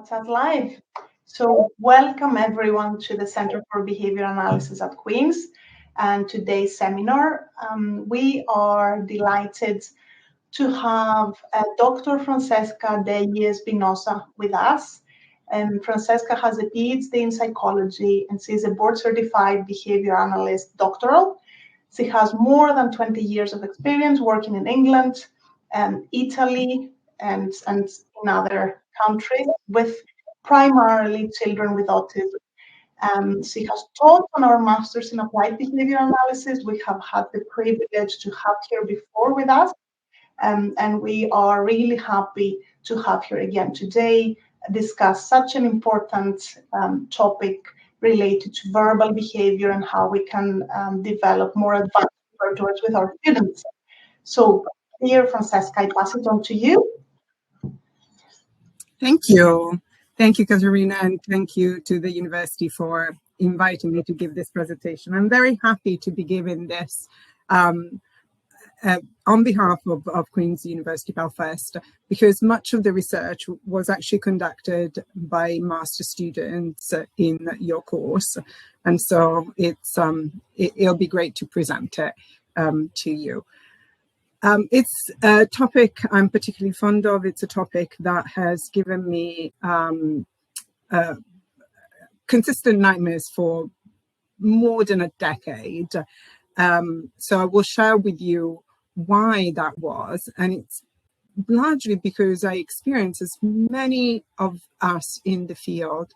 That's us live. So welcome everyone to the Center for Behaviour Analysis at Queen's and today's seminar. We are delighted to have Dr. Francesca degli Espinosa with us. Francesca has a PhD in psychology and she's a board-certified behavior analyst doctoral. She has more than 20 years of experience working in England, Italy, and in other countries with primarily children with autism. She has taught on our Masters in Applied Behavior Analysis. We have had the privilege to have her before with us, and we are really happy to have her again today, discuss such an important topic related to verbal behavior and how we can develop more advanced repertoires with our students. So here, Francesca, I pass it on to you. Thank you. Thank you, Katerina, and thank you to the university for inviting me to give this presentation. I'm very happy to be giving this on behalf of Queen's University Belfast, because much of the research was actually conducted by master students in your course. And so it'll be great to present it to you. It's a topic I'm particularly fond of. It's a topic that has given me consistent nightmares for more than a decade. So I will share with you why that was. And it's largely because I experience, as many of us in the field,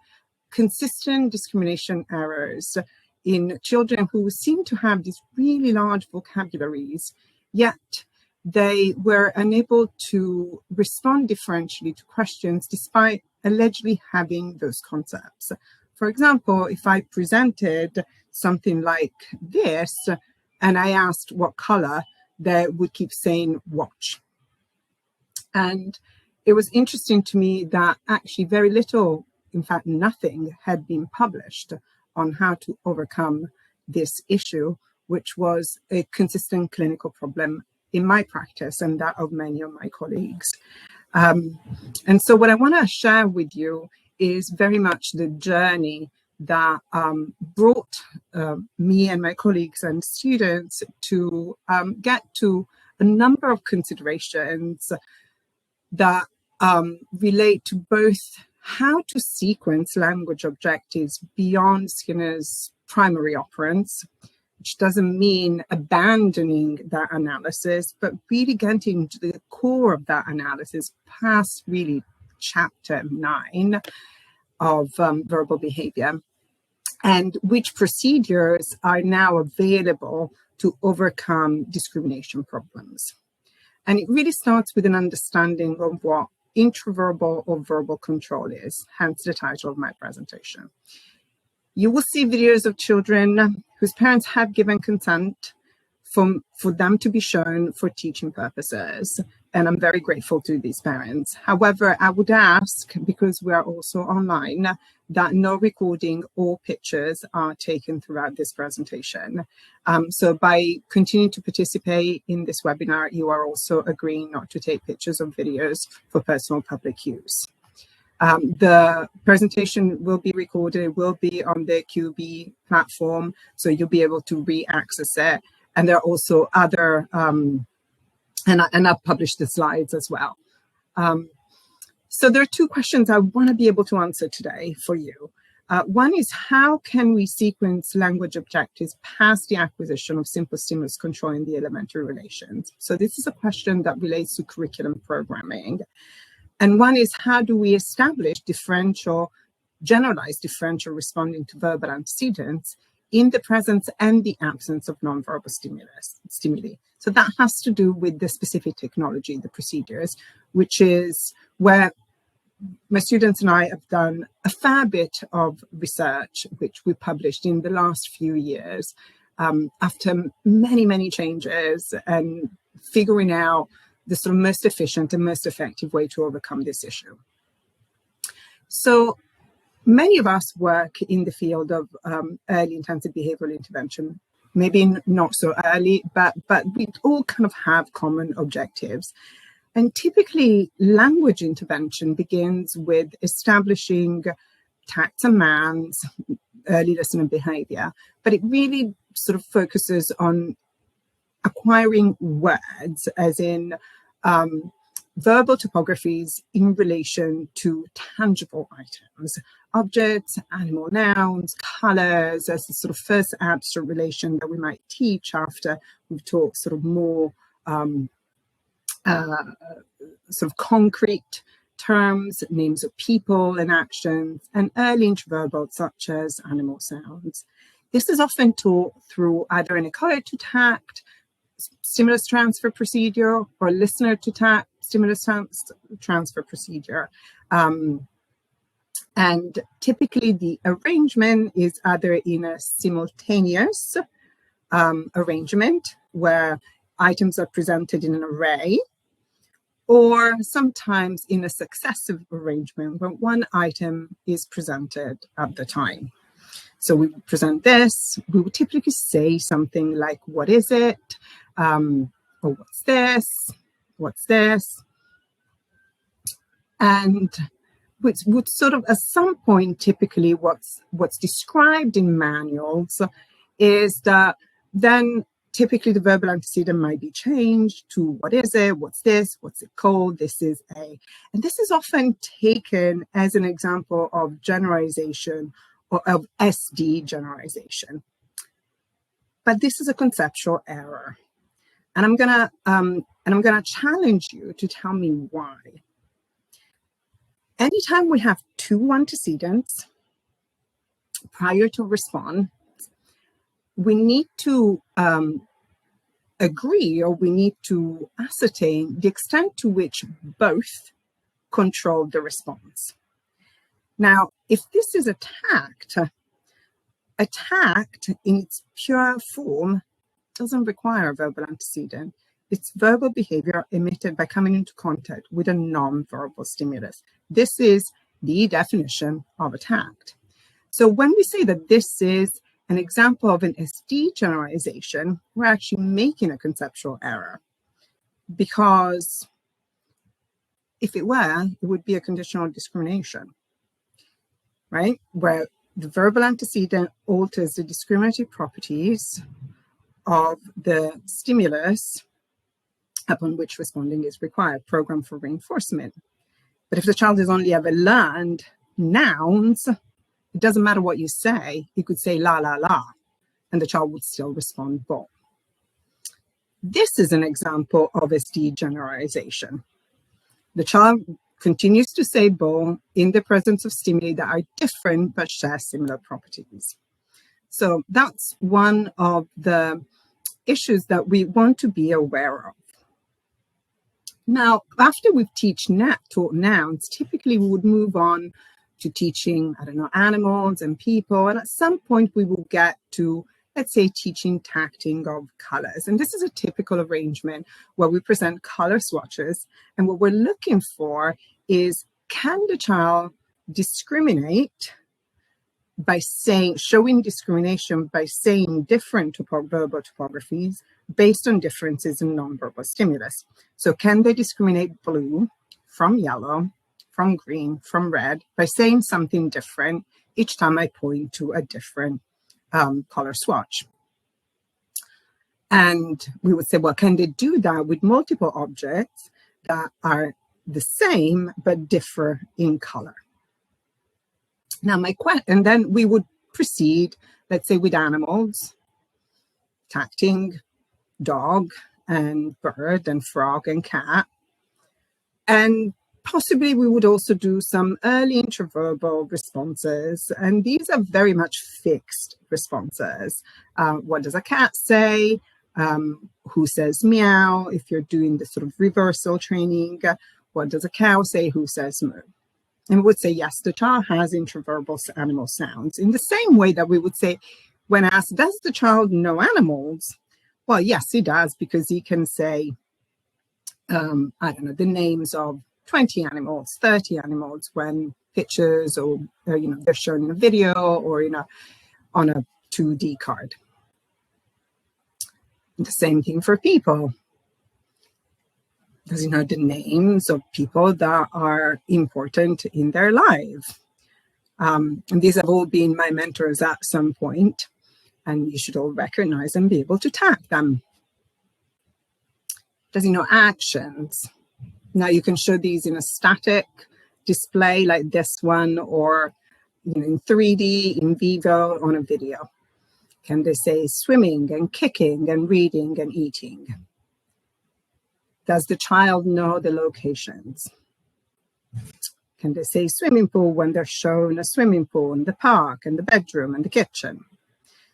consistent discrimination errors in children who seem to have these really large vocabularies, yet they were unable to respond differentially to questions despite allegedly having those concepts. For example, if I presented something like this and I asked what color, they would keep saying watch. And it was interesting to me that actually very little, in fact nothing, had been published on how to overcome this issue, which was a consistent clinical problem in my practice and that of many of my colleagues. And so what I want to share with you is very much the journey that brought me and my colleagues and students to get to a number of considerations that relate to both how to sequence language objectives beyond Skinner's primary operants, which doesn't mean abandoning that analysis, but really getting to the core of that analysis past really chapter 9 of verbal behavior, and which procedures are now available to overcome discrimination problems. And it really starts with an understanding of what intraverbal or verbal control is, hence the title of my presentation. You will see videos of children whose parents have given consent for them to be shown for teaching purposes. And I'm very grateful to these parents. However, I would ask, because we are also online, that no recording or pictures are taken throughout this presentation. So by continuing to participate in this webinar, you are also agreeing not to take pictures or videos for personal public use. The presentation will be recorded, will be on the QUB platform, so you'll be able to re-access it. And there are also other, and I've published the slides as well. So there are two questions I want to be able to answer today for you. One is, how can we sequence language objectives past the acquisition of simple stimulus control in the elementary relations? So this is a question that relates to curriculum programming. And one is, how do we establish generalized differential responding to verbal antecedents in the presence and the absence of nonverbal stimuli? So that has to do with the specific technology, the procedures, which is where my students and I have done a fair bit of research, which we published in the last few years, after many, many changes and figuring out the sort of most efficient and most effective way to overcome this issue. So many of us work in the field of early intensive behavioral intervention, maybe not so early, but we all kind of have common objectives. And typically, language intervention begins with establishing tact and mans, early listening behavior, but it really sort of focuses on acquiring words, as in verbal topographies in relation to tangible items, objects, animal nouns, colors, as the sort of first abstract relation that we might teach after we've taught sort of more sort of concrete terms, names of people and actions, and early intraverbal such as animal sounds. This is often taught through either an echoic to tact, stimulus transfer procedure, or listener to tact, stimulus transfer procedure. And typically the arrangement is either in a simultaneous arrangement where items are presented in an array, or sometimes in a successive arrangement when one item is presented at the time. So we would present this, we would typically say something like, what is it? Or what's this? What's this? And which would sort of, at some point, typically what's described in manuals is that then typically the verbal antecedent might be changed to what is it, what's this, what's it called, this is a. And this is often taken as an example of generalization or of SD generalization. But this is a conceptual error. And I'm gonna challenge you to tell me why. Anytime we have two antecedents prior to response, we need to agree, or we need to ascertain the extent to which both control the response. Now, if this is a tact in its pure form doesn't require a verbal antecedent. It's verbal behavior emitted by coming into contact with a non-verbal stimulus. This is the definition of a tact. So when we say that this is an example of an SD generalization, we're actually making a conceptual error, because if it were, it would be a conditional discrimination, right? Where the verbal antecedent alters the discriminatory properties of the stimulus upon which responding is required, program for reinforcement. But if the child has only ever learned nouns, it doesn't matter what you say. You could say la, la, la, and the child would still respond ball. This is an example of SD generalization. The child continues to say ball in the presence of stimuli that are different but share similar properties. So that's one of the issues that we want to be aware of. Now, after we've taught nouns, typically we would move on to teaching, animals and people. And at some point we will get to, let's say, teaching tacting of colors. And this is a typical arrangement where we present color swatches. And what we're looking for is, can the child discriminate by showing discrimination by saying different verbal topographies based on differences in nonverbal stimulus. So can they discriminate blue from yellow, from green, from red by saying something different each time I point to a different color swatch? And we would say, well, can they do that with multiple objects that are the same but differ in color? Now, and then we would proceed, let's say, with animals, tacting dog and bird and frog and cat. And possibly we would also do some early intraverbal responses. And these are very much fixed responses. What does a cat say? Who says meow? If you're doing the sort of reversal training, what does a cow say? Who says moo? And we would say, yes, the child has intraverbal animal sounds. In the same way that we would say, when asked, does the child know animals? Well, yes, he does, because he can say, the names of 20 animals, 30 animals when pictures or they're shown in a video or on a 2D card. The same thing for people. Does he know the names of people that are important in their life? And these have all been my mentors at some point, and you should all recognize and be able to tag them. Does he know actions? Now you can show these in a static display like this one, or in 3D, in vivo, on a video. Can they say swimming and kicking and reading and eating? Does the child know the locations? Can they say swimming pool when they're shown a swimming pool in the park and the bedroom and the kitchen?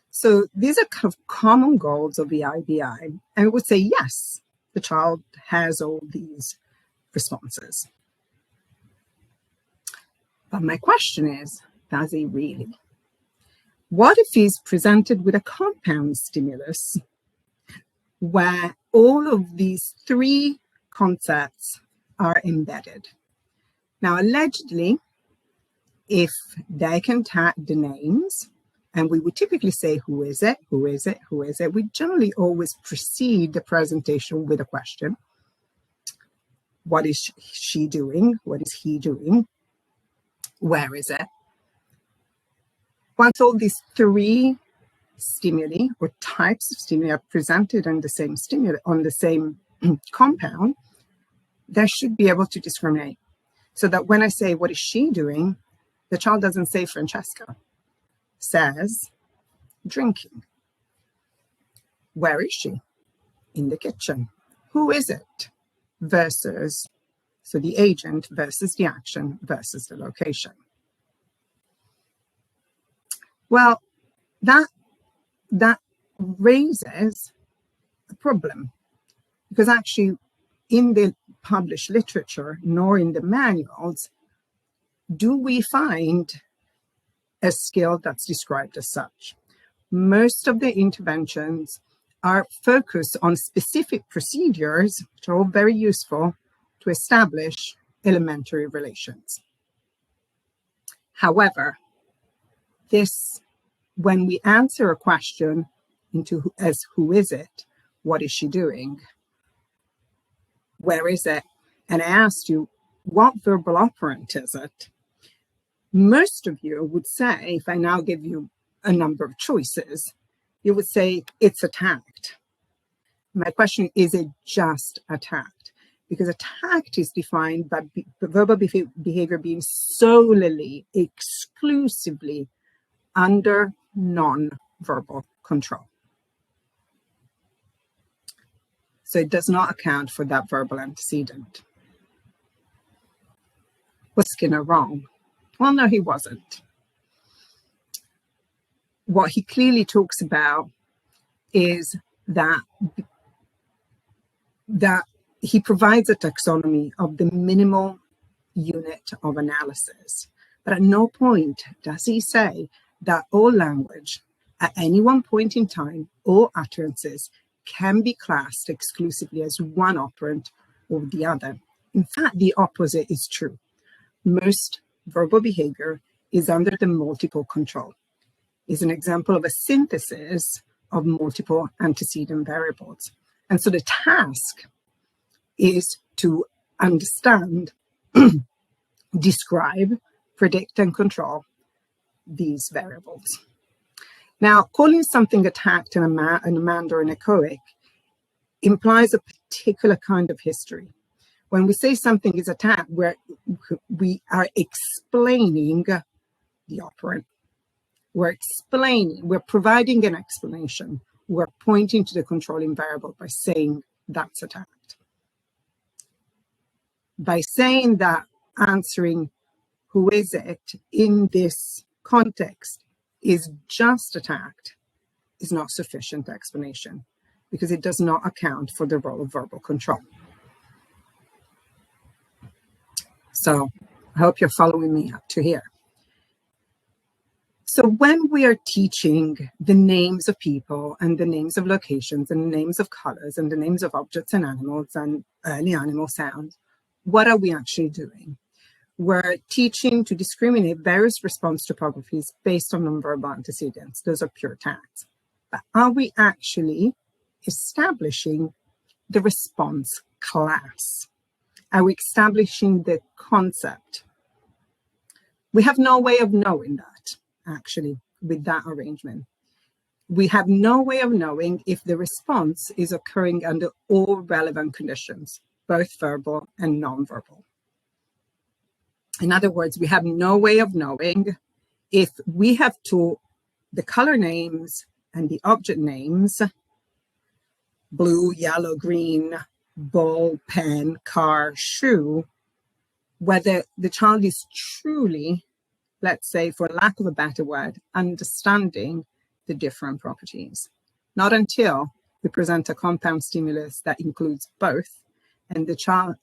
So these are kind of common goals of the IBI. And we would say, yes, the child has all these responses. But my question is, does he really? What if he's presented with a compound stimulus where all of these three concepts are embedded? Now, allegedly, if they can tag the names, and we would typically say, who is it, who is it, who is it? We generally always precede the presentation with a question. What is she doing? What is he doing? Where is it? Once all these three stimuli or types of stimuli are presented on the same stimuli, on the same compound, they should be able to discriminate. So that when I say, what is she doing? The child doesn't say Francesca, says drinking. Where is she? In the kitchen. Who is it? Versus, so the agent versus the action versus the location. Well, that raises a problem, because actually in the published literature, nor in the manuals, do we find a skill that's described as such. Most of the interventions are focused on specific procedures, which are all very useful to establish elementary relations. However, this, when we answer a question as who is it, what is she doing, where is it, and I asked you, what verbal operant is it? Most of you would say, if I now give you a number of choices, you would say it's attacked. My question is it just attacked? Because attacked is defined by verbal behavior being solely, exclusively under non-verbal control. So it does not account for that verbal antecedent. Was Skinner wrong? Well, no, he wasn't. What he clearly talks about is that he provides a taxonomy of the minimal unit of analysis. But at no point does he say that all language, at any one point in time, all utterances can be classed exclusively as one operant or the other. In fact, the opposite is true. Most verbal behavior is under the multiple control. Is an example of a synthesis of multiple antecedent variables. And so the task is to understand, describe, predict, and control these variables. Now, calling something attacked in a mand or an echoic implies a particular kind of history. When we say something is attacked, we are explaining the operant. We're providing an explanation. We're pointing to the controlling variable by saying that's attacked. By saying that answering who is it in this context is just attacked is not sufficient explanation, because it does not account for the role of verbal control. So I hope you're following me up to here. So when we are teaching the names of people and the names of locations and the names of colors and the names of objects and animals and early animal sounds, what are we actually doing? We're teaching to discriminate various response topographies based on nonverbal antecedents. Those are pure tags. But are we actually establishing the response class? Are we establishing the concept? We have no way of knowing that, actually, with that arrangement. We have no way of knowing if the response is occurring under all relevant conditions, both verbal and nonverbal. In other words, we have no way of knowing if we have taught the color names and the object names, blue, yellow, green, ball, pen, car, shoe, whether the child is truly, let's say, for lack of a better word, understanding the different properties. Not until we present a compound stimulus that includes both, and the child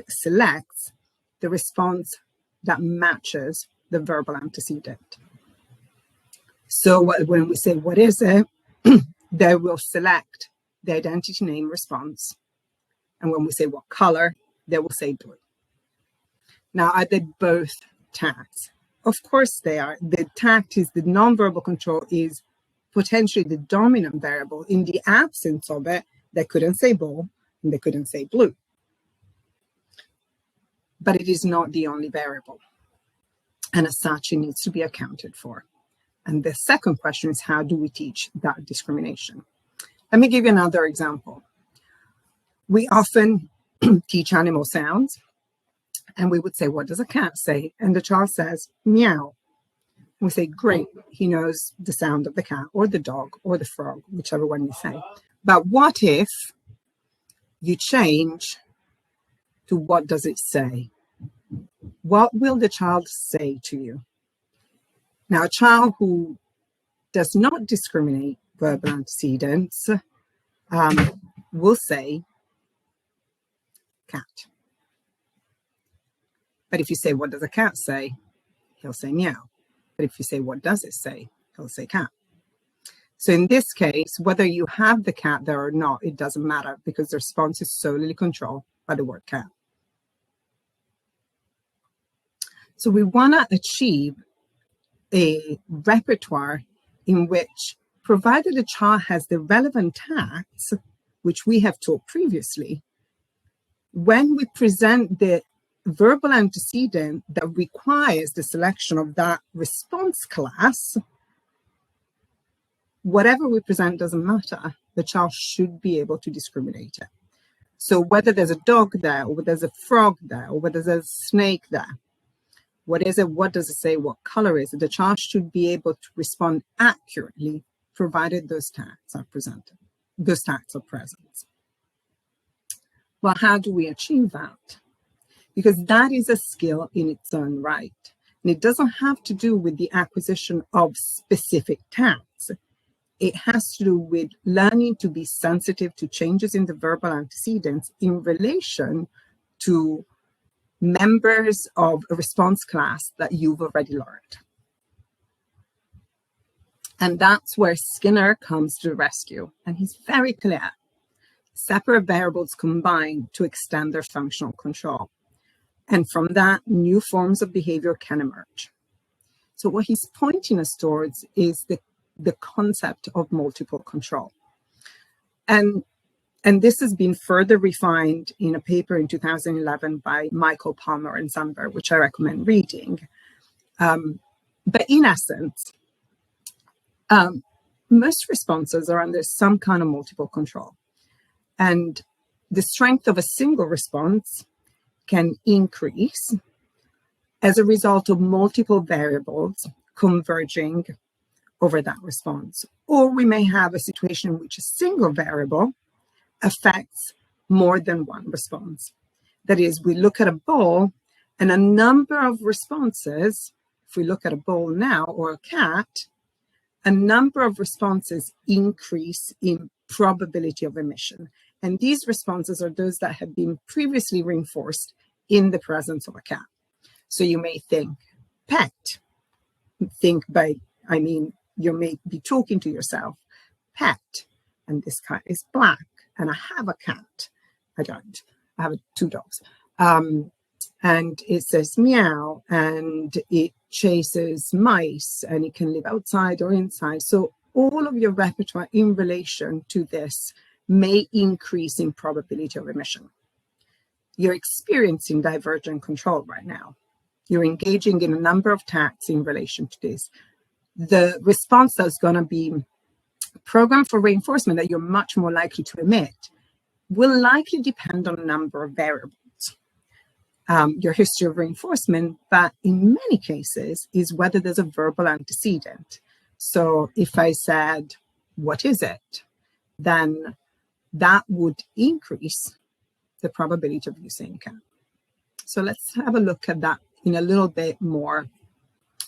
selects the response that matches the verbal antecedent. So when we say, what is it? They will select the identity name response. And when we say what color, they will say blue. Now, are they both tact? Of course they are. The tact is the nonverbal control is potentially the dominant variable. In the absence of it, they couldn't say ball and they couldn't say blue. But it is not the only variable. And as such, it needs to be accounted for. And the second question is, how do we teach that discrimination? Let me give you another example. We often teach animal sounds, and we would say, what does a cat say? And the child says, meow. We say, great, he knows the sound of the cat or the dog or the frog, whichever one you say. But what if you change to what does it say? What will the child say to you? Now, a child who does not discriminate verbal antecedents will say cat. But if you say, what does a cat say? He'll say meow. But if you say, what does it say? He'll say cat. So in this case, whether you have the cat there or not, it doesn't matter because the response is solely controlled by the word cat. So we want to achieve a repertoire in which, provided the child has the relevant tacts, which we have taught previously, when we present the verbal antecedent that requires the selection of that response class, whatever we present doesn't matter. The child should be able to discriminate it. So whether there's a dog there, or whether there's a frog there, or whether there's a snake there, what is it? What does it say? What color is it? The child should be able to respond accurately, provided those tacts are presented. Those tacts are present. Well, how do we achieve that? Because that is a skill in its own right. And it doesn't have to do with the acquisition of specific tacts. It has to do with learning to be sensitive to changes in the verbal antecedents in relation to members of a response class that you've already learned. And that's where Skinner comes to the rescue. And he's very clear. Separate variables combine to extend their functional control. And from that, new forms of behavior can emerge. So what he's pointing us towards is the concept of multiple control. And this has been further refined in a paper in 2011 by Michael Palmer and Zumber, which I recommend reading. But in essence, most responses are under some kind of multiple control. And the strength of a single response can increase as a result of multiple variables converging over that response. Or we may have a situation in which a single variable affects more than one response. That is, we look at a ball and a number of responses, if we look at a ball now or a cat, a number of responses increase in probability of emission. And these responses are those that have been previously reinforced in the presence of a cat. So you may think pet. Think by, I mean, you may be talking to yourself, pet, and this cat is black, and I have a cat. I don't. I have 2 dogs. And it says meow, and it chases mice, and it can live outside or inside. So all of your repertoire in relation to this may increase in probability of emission. you're experiencing divergent control right now. You're engaging in a number of tasks in relation to this. The response that's going to be programmed for reinforcement that you're much more likely to emit will likely depend on a number of variables. Your history of reinforcement, but in many cases is whether there's a verbal antecedent. So if I said, what is it? Then that would increase the probability of you saying can. So let's have a look at that in a little bit more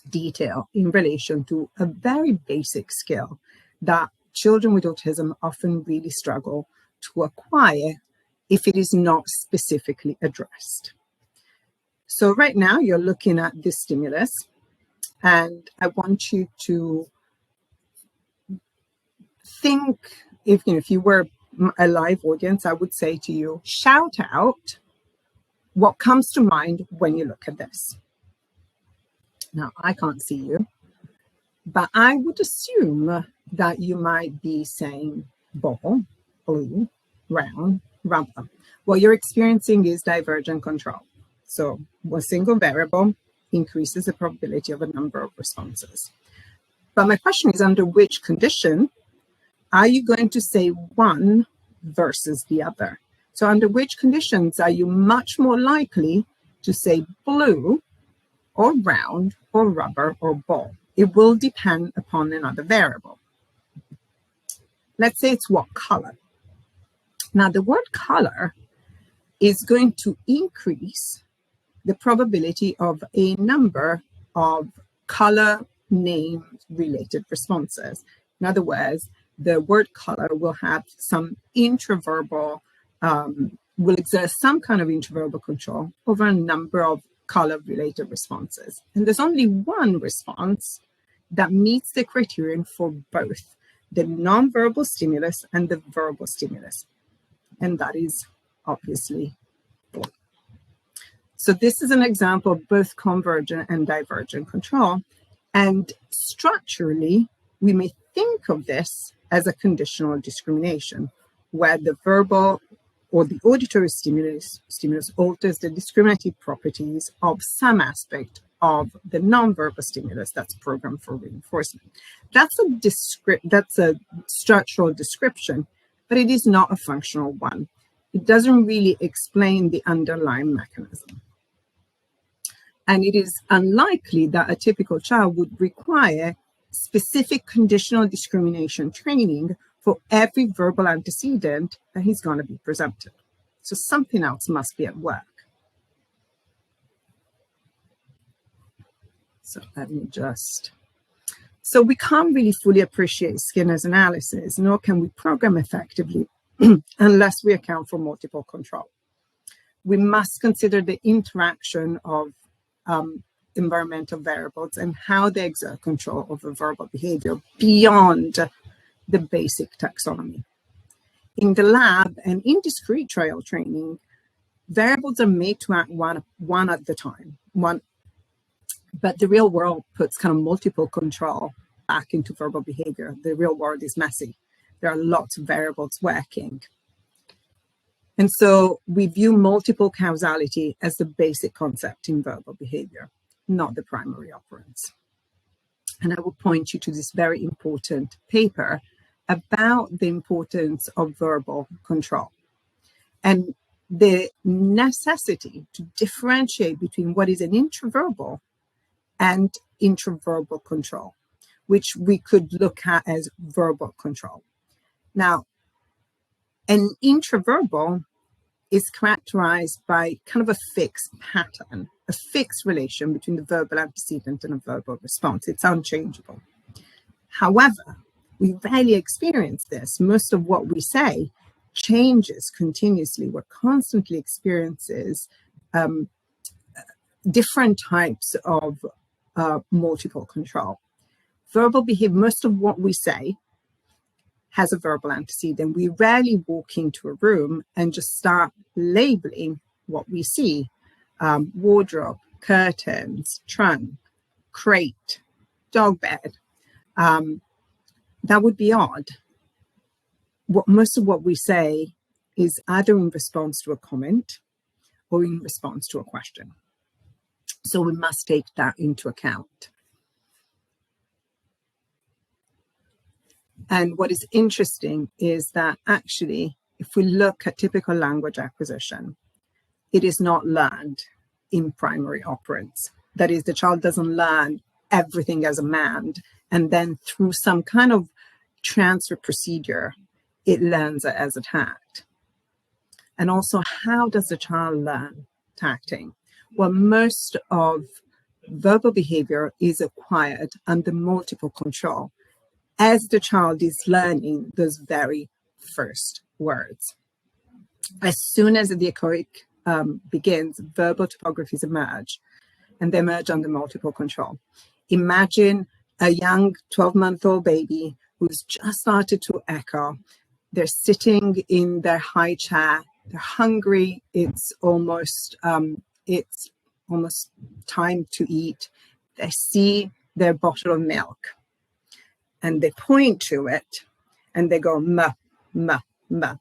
detail in relation to a very basic skill that children with autism often really struggle to acquire if it is not specifically addressed. So right now you're looking at this stimulus, and I want you to think, if you were a live audience, I would say to you, shout out what comes to mind when you look at this. Now, I can't see you, but I would assume that you might be saying ball, blue, round, rubber. What you're experiencing is divergent control. So one single variable increases the probability of a number of responses. But my question is, under which condition are you going to say one versus the other? So under which conditions are you much more likely to say blue or round or rubber or ball? It will depend upon another variable. Let's say it's what color. Now the word color is going to increase the probability of a number of color name related responses. In other words, the word color will have some intraverbal, will exert some kind of intraverbal control over a number of color related responses. And there's only one response that meets the criterion for both the nonverbal stimulus and the verbal stimulus. And that is obviously blue. So this is an example of both convergent and divergent control. And structurally, we may think of this as a conditional discrimination, where the verbal or the auditory stimulus alters the discriminative properties of some aspect of the nonverbal stimulus that's programmed for reinforcement. That's a structural description, but it is not a functional one. It doesn't really explain the underlying mechanism. And it is unlikely that a typical child would require specific conditional discrimination training for every verbal antecedent that he's going to be presented. So something else must be at work. So let me just... So we can't really fully appreciate Skinner's analysis, nor can we program effectively unless we account for multiple control. We must consider the interaction of environmental variables and how they exert control over verbal behavior beyond the basic taxonomy. In the lab and in discrete trial training, variables are made to act one at the time, but the real world puts kind of multiple control back into verbal behavior. The real world is messy. There are lots of variables working. And so we view multiple causality as the basic concept in verbal behavior, not the primary operands. And I will point you to this very important paper about the importance of verbal control and the necessity to differentiate between what is an intraverbal and intraverbal control, which we could look at as verbal control. Now, an intraverbal is characterized by kind of a fixed pattern, a fixed relation between the verbal antecedent and a verbal response. It's unchangeable. However, we rarely experience this. Most of what we say changes continuously. We're constantly experiences different types of multiple control. Verbal behavior, most of what we say has a verbal antecedent. We rarely walk into a room and just start labeling what we see. Wardrobe, curtains, trunk, crate, dog bed. That would be odd. Most of what we say is either in response to a comment or in response to a question. So we must take that into account. And what is interesting is that actually, if we look at typical language acquisition, it is not learned in primary operands. That is, the child doesn't learn everything as a man, and then through some kind of transfer procedure, it learns it as a tact. And also, how does the child learn tacting? Well, most of verbal behavior is acquired under multiple control as the child is learning those very first words. As soon as the echoic begins, verbal topographies emerge, and they emerge under multiple control. Imagine a young 12-month-old baby who's just started to echo. They're sitting in their high chair. They're hungry. It's almost time to eat. They see their bottle of milk, and they point to it, and they go, "Ma, ma, ma."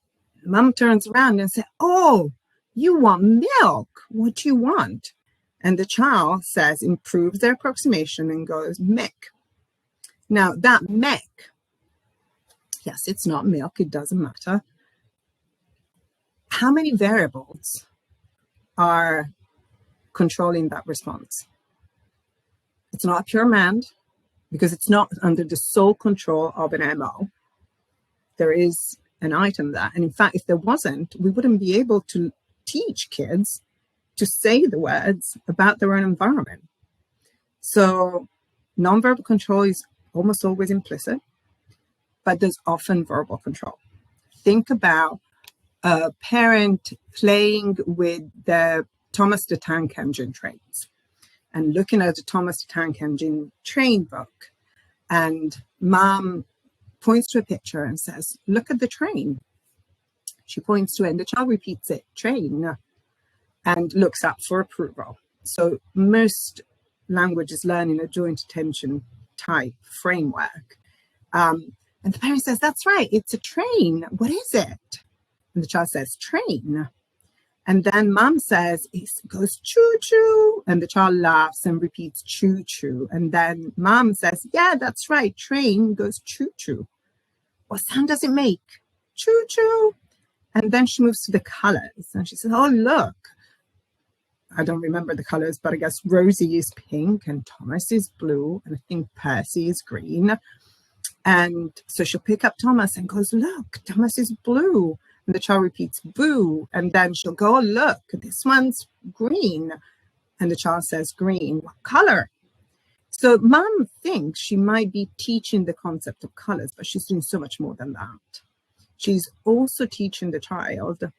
Mom turns around and says, "Oh, you want milk? What do you want?" And the child says, improves their approximation and goes, "Mick." Now that mick, yes, it's not milk, it doesn't matter. How many variables are controlling that response? It's not a pure command because it's not under the sole control of an MO. There is an item there. And in fact, if there wasn't, we wouldn't be able to teach kids to say the words about their own environment. So nonverbal control is almost always implicit, but there's often verbal control. Think about a parent playing with the Thomas the Tank Engine trains and looking at the Thomas the Tank Engine train book, and mom points to a picture and says, "Look at the train." She points to it and the child repeats it, "Train," and looks up for approval. So most languages learn in a joint attention type framework. And the parent says, "That's right, it's a train. What is it?" And the child says, "Train." And then mom says, it goes choo-choo. And the child laughs and repeats choo-choo. And then mom says, "Yeah, that's right, train goes choo-choo." What sound does it make? Choo-choo. And then she moves to the colors. And she says, "Oh, look." I don't remember the colors, but I guess Rosie is pink and Thomas is blue. And I think Percy is green. And so she'll pick up Thomas and goes, "Look, Thomas is blue." And the child repeats boo. And then she'll go, "Oh, look, this one's green." And the child says green. "What color?" So mom thinks she might be teaching the concept of colors, but she's doing so much more than that. She's also teaching the child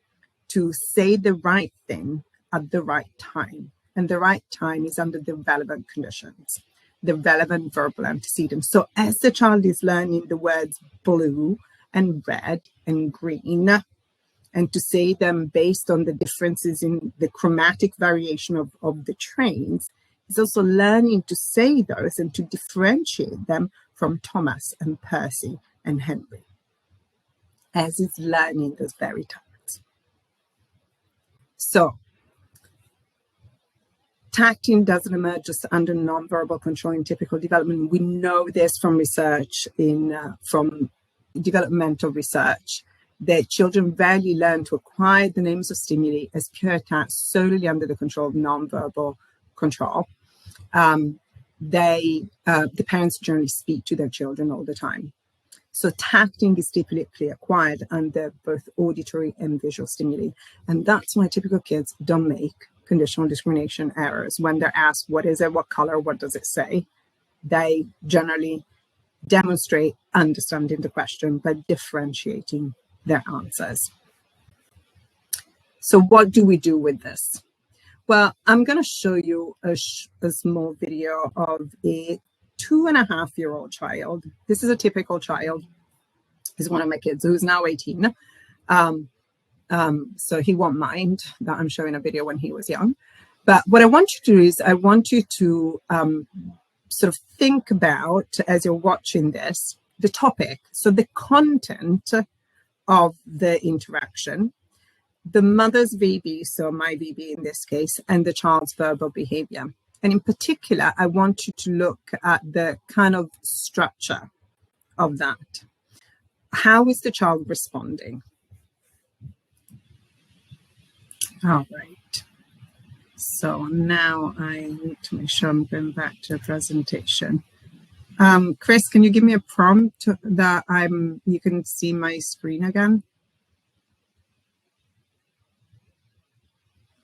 to say the right thing at the right time. And the right time is under the relevant conditions, the relevant verbal antecedents. So as the child is learning the words blue and red and green, and to say them based on the differences in the chromatic variation of the trains, is also learning to say those and to differentiate them from Thomas and Percy and Henry, as is learning those very tacts. So tacting doesn't emerge just under nonverbal control in typical development. We know this from research, from developmental research, that children rarely learn to acquire the names of stimuli as pure tacts solely under the control of nonverbal control. The parents generally speak to their children all the time. So tacting is typically acquired under both auditory and visual stimuli. And that's why typical kids don't make conditional discrimination errors. When they're asked, "What is it? What color? What does it say?" They generally demonstrate understanding the question by differentiating their answers. So what do we do with this? Well, I'm going to show you a small video of a 2.5-year-old child. This is a typical child. He's one of my kids who's now 18. So he won't mind that I'm showing a video when he was young. But what I want you to do is I want you to sort of think about, as you're watching this, the topic. So the content of the interaction, the mother's VB, so my VB in this case, and the child's verbal behavior. And in particular, I want you to look at the kind of structure of that. How is the child responding? All right. So now I need to make sure I'm going back to the presentation. Chris, can you give me a prompt that you can see my screen again?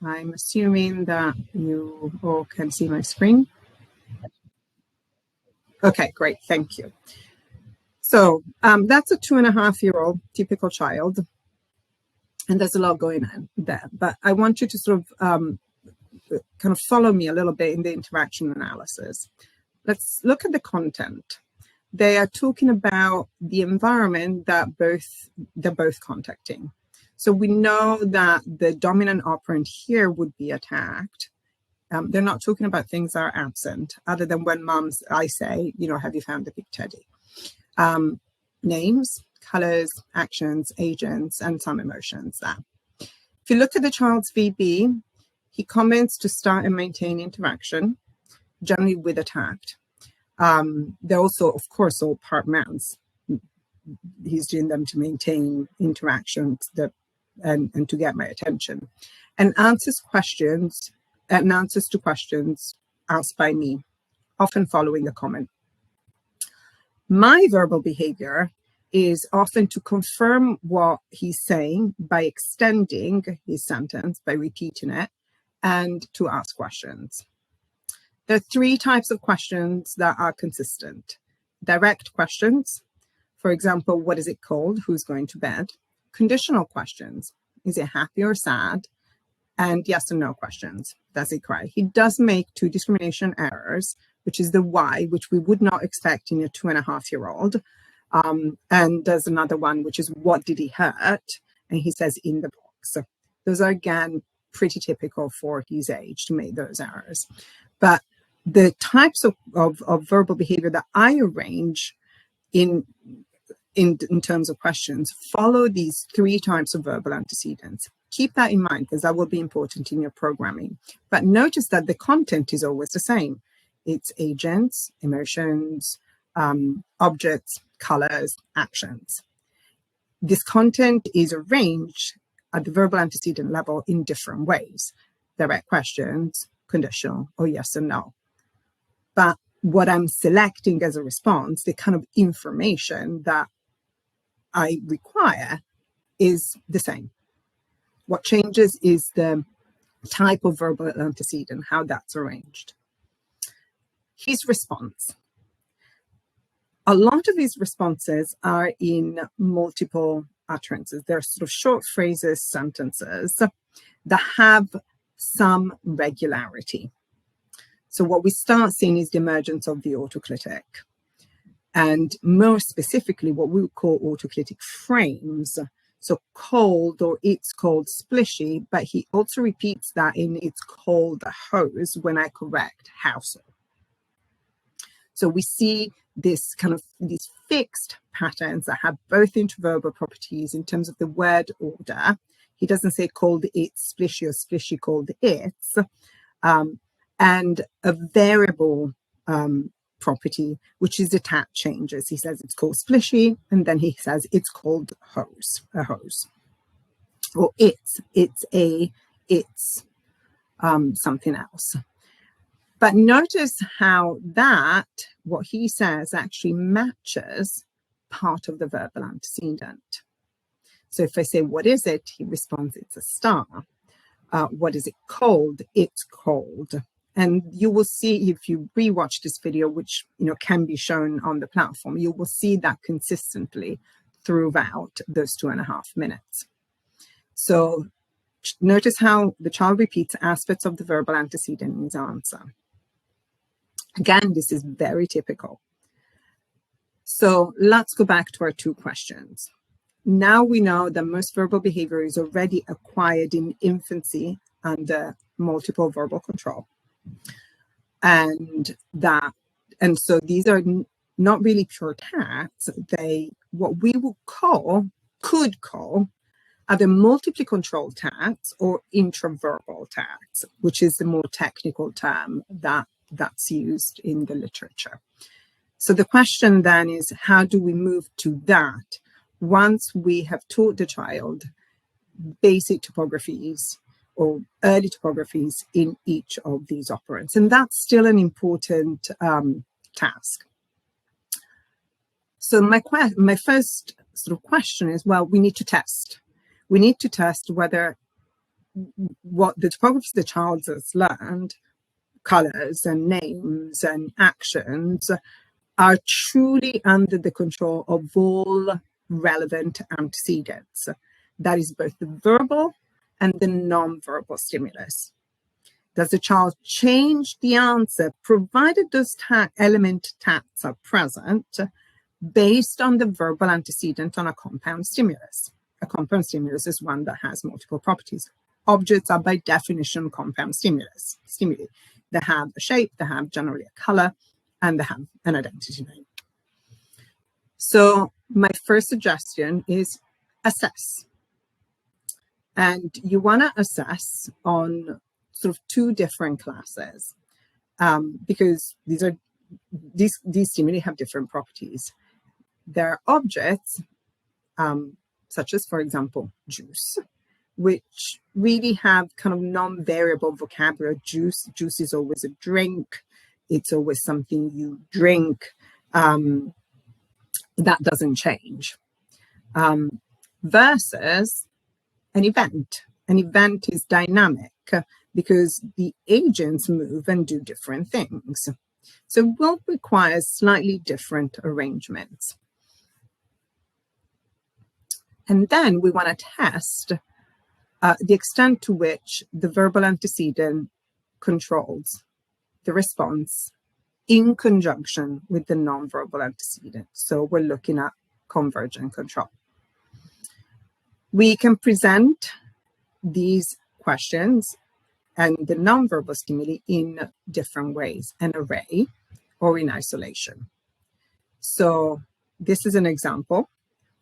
I'm assuming that you all can see my screen. Okay, great, thank you. So that's a 2.5-year-old typical child, and there's a lot going on there. But I want you to sort of kind of follow me a little bit in the interaction analysis. Let's look at the content. They are talking about the environment that they're both contacting. So we know that the dominant operant here would be attacked. They're not talking about things that are absent, other than when I say, you know, have you found the big teddy? Names, colors, actions, agents, and some emotions there. If you look at the child's VB, he comments to start and maintain interaction, generally with attacked. They're also, of course, all part nouns. He's doing them to maintain interactions and to get my attention. And answers to questions asked by me, often following a comment. My verbal behavior is often to confirm what he's saying by extending his sentence, by repeating it, and to ask questions. There are 3 types of questions that are consistent. Direct questions, for example, what is it called? Who's going to bed? Conditional questions, is it happy or sad? And yes and no questions, does he cry? He does make 2 discrimination errors, which is the why, which we would not expect in a 2.5-year-old. And there's another one, which is what did he hurt? And he says in the box. Those are, again, pretty typical for his age to make those errors. But the types of verbal behavior that I arrange in terms of questions follow these 3 types of verbal antecedents. Keep that in mind, because that will be important in your programming. But notice that the content is always the same. It's agents, emotions, objects, colors, actions. This content is arranged at the verbal antecedent level in different ways. Direct questions, conditional, or yes and no. But what I'm selecting as a response, the kind of information that I require, is the same. What changes is the type of verbal antecedent, how that's arranged. His response. A lot of these responses are in multiple utterances. They're sort of short phrases, sentences that have some regularity. So what we start seeing is the emergence of the autoclitic. And more specifically, what we would call autoclitic frames. So cold or it's cold splishy, but he also repeats that in it's cold hose when I correct house. So we see this kind of these fixed patterns that have both intraverbal properties in terms of the word order. He doesn't say cold it's splishy or splishy cold it's, and a variable property, which is attach changes. He says it's called splishy, and then he says it's called hose, a hose. Or it's something else. But notice how that, what he says, actually matches part of the verbal antecedent. So if I say, what is it? He responds, it's a star. What is it called? It's cold. And you will see, if you rewatch this video, which can be shown on the platform, you will see that consistently throughout those 2.5 minutes. So notice how the child repeats aspects of the verbal antecedent in his answer. Again, this is very typical. So let's go back to our 2 questions. Now we know that most verbal behavior is already acquired in infancy under multiple verbal control. And so these are not really pure attacks. They, what we could call either multiply control tasks or intraverbal tasks, which is the more technical term that's used in the literature. So the question then is, how do we move to that once we have taught the child basic topographies or early topographies in each of these operands? And that's still an important task. So my first sort of question is, well, we need to test. We need to test whether what the topography the child has learned, colors and names and actions, are truly under the control of all relevant antecedents. That is both the verbal and the non-verbal stimulus. Does the child change the answer, provided those element tasks are present, based on the verbal antecedent on a compound stimulus? A compound stimulus is one that has multiple properties. Objects are by definition compound stimuli. They have a shape, they have generally a color, and they have an identity name. So my first suggestion is assess. And you want to assess on sort of two different classes, because these stimuli have different properties. There are objects, such as, for example, juice, which really have kind of non-variable vocabulary. Juice is always a drink. It's always something you drink. That doesn't change. Versus an event. An event is dynamic because the agents move and do different things. So it will require slightly different arrangements. And then we want to test the extent to which the verbal antecedent controls the response in conjunction with the nonverbal antecedent. So we're looking at convergent control. We can present these questions and the nonverbal stimuli in different ways, an array or in isolation. So this is an example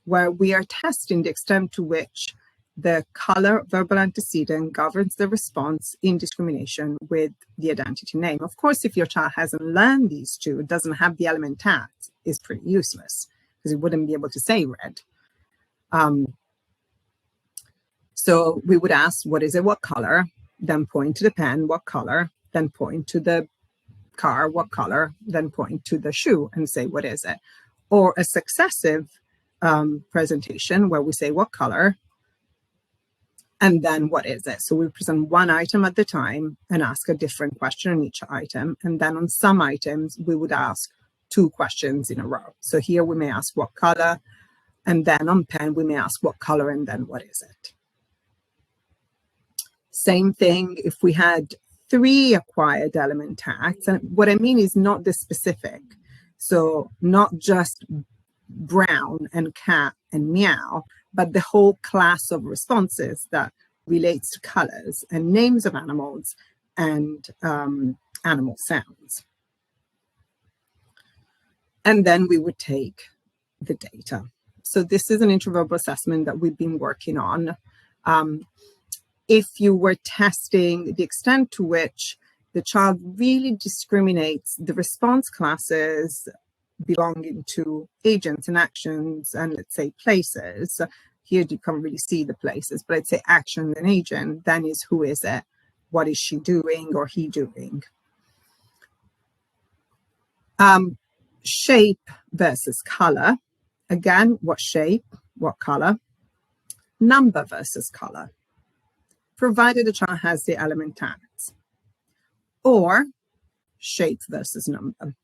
where we are testing the extent to which the color verbal antecedent governs the response in discrimination with the identity name. Of course, if your child hasn't learned these two, it doesn't have the element tags, it's pretty useless because it wouldn't be able to say red. So we would ask, what is it, what color? Then point to the pen, what color? Then point to the car, what color? Then point to the shoe and say, what is it? Or a successive presentation where we say, what color? And then what is it? So we present one item at the time and ask a different question on each item. And then on some items, we would ask two questions in a row. So here we may ask what color, and then on pen, we may ask what color, and then what is it? Same thing if we had 3 acquired element tags. And what I mean is not the specific. So not just brown and cat and meow, but the whole class of responses that relates to colors and names of animals and animal sounds. And then we would take the data. So this is an intraverbal assessment that we've been working on. If you were testing the extent to which the child really discriminates the response classes belonging to agents and actions and, let's say, places. Here you can't really see the places, but let's say action and agent, then is who is it? What is she doing or he doing? Shape versus color. Again, what shape, what color? Number versus color, provided the child has the element tags. Or shape versus number.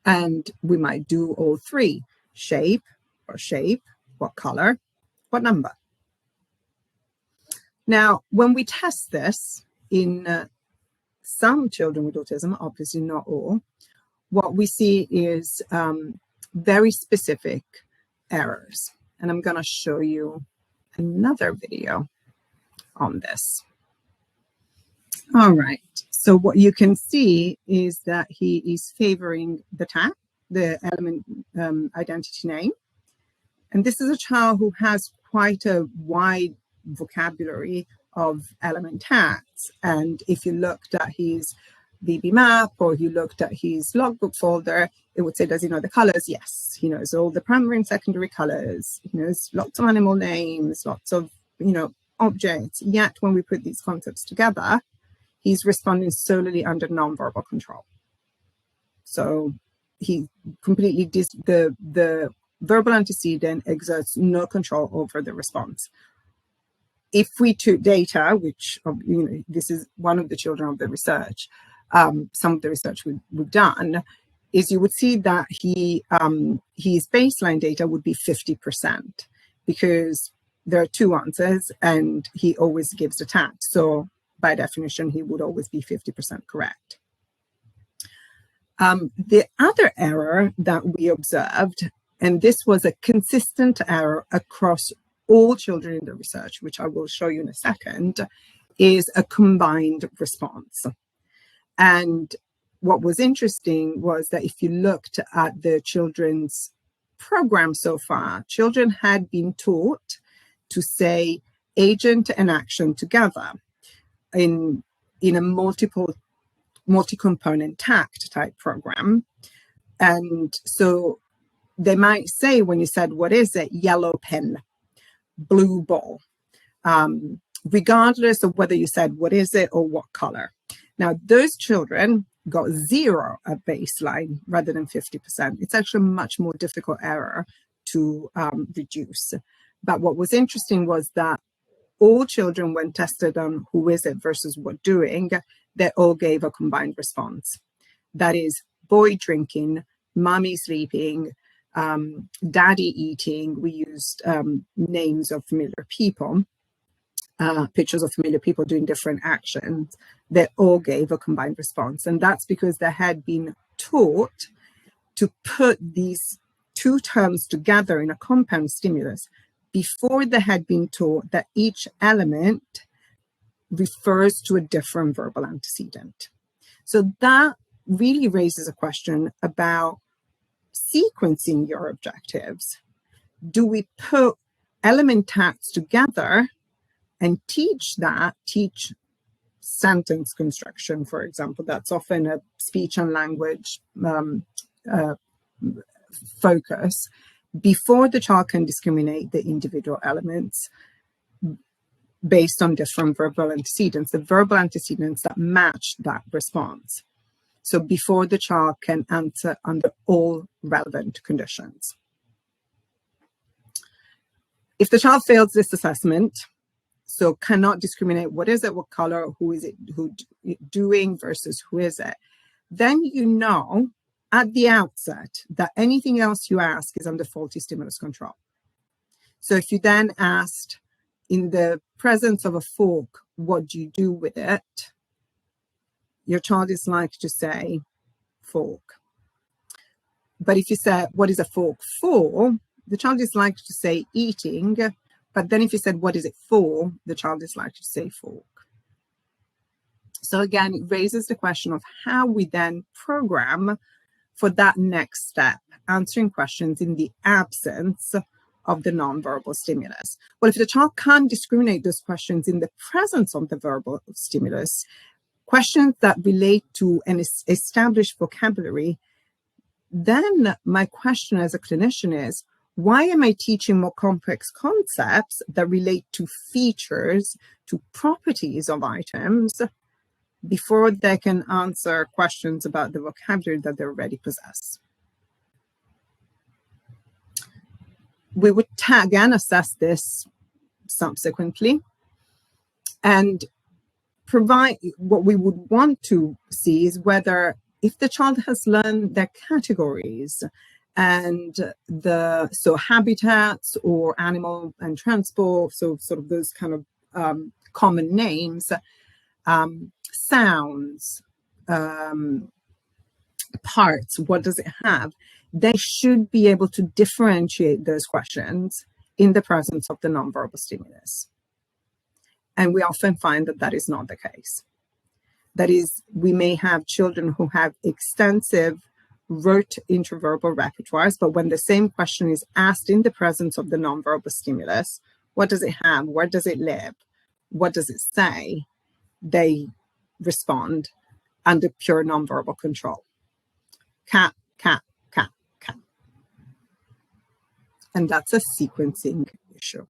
And we might do all 3, shape, what color, what number. Now, when we test this in some children with autism, obviously not all, what we see is very specific errors. And I'm going to show you another video on this. All right, so what you can see is that he is favoring the element identity name. And this is a child who has quite a wide vocabulary of element tags. And if you looked at his BB map or you looked at his logbook folder, it would say, does he know the colors? Yes, he knows all the primary and secondary colors. He knows lots of animal names, lots of, objects. Yet when we put these concepts together, he's responding solely under nonverbal control. So he completely, the verbal antecedent exerts no control over the response. If we took data, which, this is one of the children of the research, some of the research we've done, is you would see that his baseline data would be 50%, because there are two answers and he always gives a tag. So by definition, he would always be 50% correct. The other error that we observed, and this was a consistent error across all children in the research, which I will show you in a second, is a combined response. And what was interesting was that if you looked at the children's program so far, children had been taught to say agent and action together in a multi-component tagged type program. And so they might say, when you said, what is it? Yellow pen, blue ball, regardless of whether you said, what is it or what color. Now, those children got 0 at baseline rather than 50%. It's actually a much more difficult error to reduce. But what was interesting was that all children, when tested on who is it versus what doing, they all gave a combined response. That is, boy drinking, mommy sleeping, daddy eating. We used names of familiar people, pictures of familiar people doing different actions. They all gave a combined response. And that's because they had been taught to put these two terms together in a compound stimulus before they had been taught that each element refers to a different verbal antecedent. So that really raises a question about sequencing your objectives. Do we put element tags together and teach sentence construction, for example? That's often a speech and language focus, before the child can discriminate the individual elements based on different verbal antecedents, the verbal antecedents that match that response. So before the child can answer under all relevant conditions. If the child fails this assessment, so cannot discriminate what is it, what color, who is it, who doing versus who is it, then you know at the outset that anything else you ask is under faulty stimulus control. So if you then asked, in the presence of a fork, what do you do with it? Your child is likely to say fork. But if you say, what is a fork for? The child is likely to say eating. But then if you said, what is it for? The child is likely to say fork. So again, it raises the question of how we then program for that next step, answering questions in the absence of the nonverbal stimulus. Well, if the child can't discriminate those questions in the presence of the verbal stimulus, questions that relate to an established vocabulary, then my question as a clinician is, why am I teaching more complex concepts that relate to features, to properties of items, before they can answer questions about the vocabulary that they already possess? We would again assess this subsequently and provide what we would want to see is whether, if the child has learned their categories and so habitats or animal and transport, so sort of those kind of common names, sounds, parts, what does it have? They should be able to differentiate those questions in the presence of the nonverbal stimulus. And we often find that that is not the case. That is, we may have children who have extensive rote intraverbal repertoires, but when the same question is asked in the presence of the nonverbal stimulus, what does it have, where does it live, what does it say, they respond under pure nonverbal control. Cat, cat, cat, cat. And that's a sequencing issue.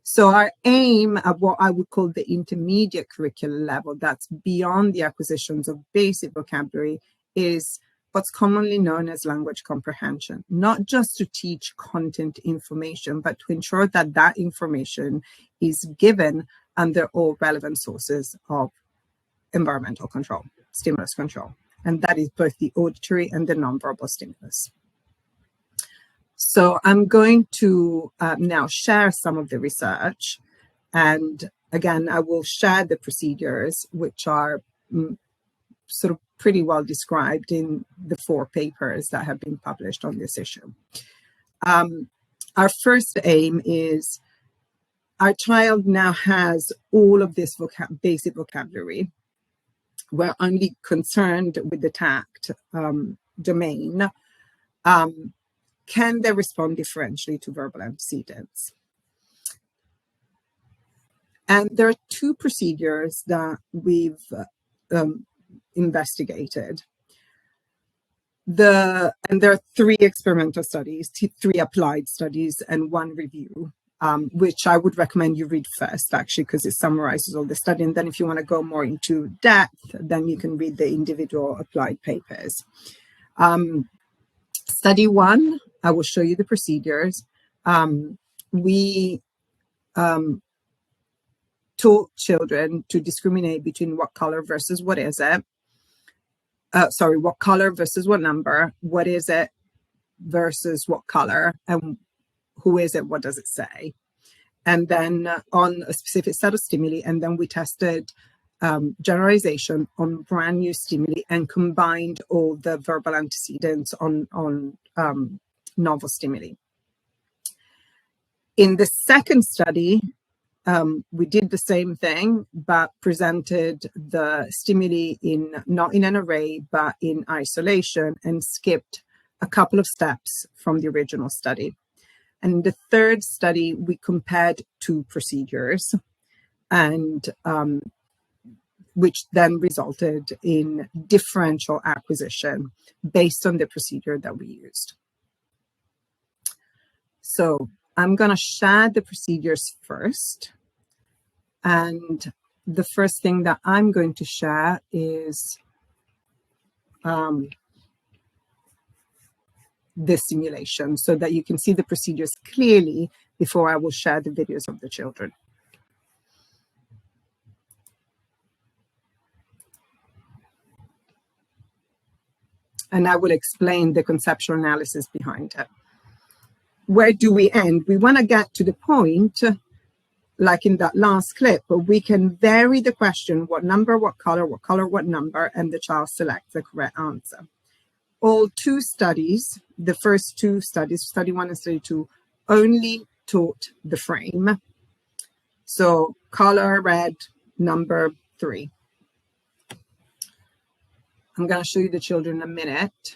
So our aim at what I would call the intermediate curricular level, that's beyond the acquisitions of basic vocabulary, is what's commonly known as language comprehension, not just to teach content information, but to ensure that that information is given under all relevant sources of environmental control, stimulus control. And that is both the auditory and the nonverbal stimulus. So I'm going to now share some of the research. And again, I will share the procedures, which are sort of pretty well described in the 4 papers that have been published on this issue. Our first aim is our child now has all of this basic vocabulary. We're only concerned with the tact domain. Can they respond differentially to verbal antecedents? And there are 2 procedures that we've investigated. And there are 3 experimental studies, 3 applied studies, and 1 review, which I would recommend you read first, actually, because it summarizes all the study. And then if you want to go more into depth, then you can read the individual applied papers. Study 1, I will show you the procedures. We taught children to discriminate between what color versus what is it. What color versus what number, what is it versus what color, and who is it, what does it say. And then on a specific set of stimuli, and then we tested generalization on brand new stimuli and combined all the verbal antecedents on novel stimuli. In the second study, we did the same thing, but presented the stimuli not in an array, but in isolation, and skipped a couple of steps from the original study. And in the third study, we compared 2 procedures, and which then resulted in differential acquisition based on the procedure that we used. So I'm going to share the procedures first. And the first thing that I'm going to share is this simulation, so that you can see the procedures clearly before I will share the videos of the children. And I will explain the conceptual analysis behind it. Where do we end? We want to get to the point, like in that last clip, where we can vary the question, what number, what color, what number, and the child selects the correct answer. All 2 studies, the first 2 studies, study 1 and study 2, only taught the frame. So color, red, number 3. I'm going to show you the children in a minute.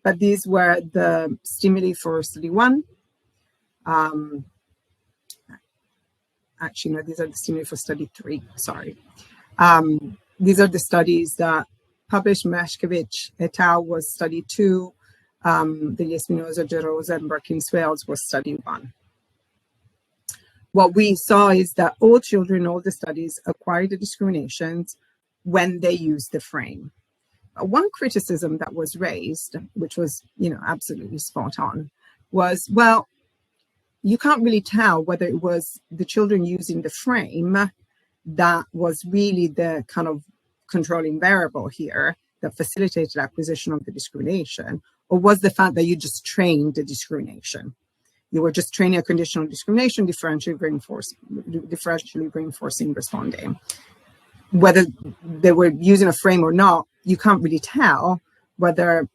But these were the stimuli for study 1. Actually, no, these are the stimuli for study 3. Sorry. These are the studies that published. Meshkevich et al. Was study 2. The Espinosa, Gerosa, and Perkins-Wales was study 1. What we saw is that all children in all the studies acquired the discriminations when they used the frame. One criticism that was raised, which was, absolutely spot on, was, well, you can't really tell whether it was the children using the frame that was really the kind of controlling variable here that facilitated acquisition of the discrimination, or was the fact that you just trained the discrimination. You were just training a conditional discrimination, differentially reinforcing responding. Whether they were using a frame or not, you can't really tell whether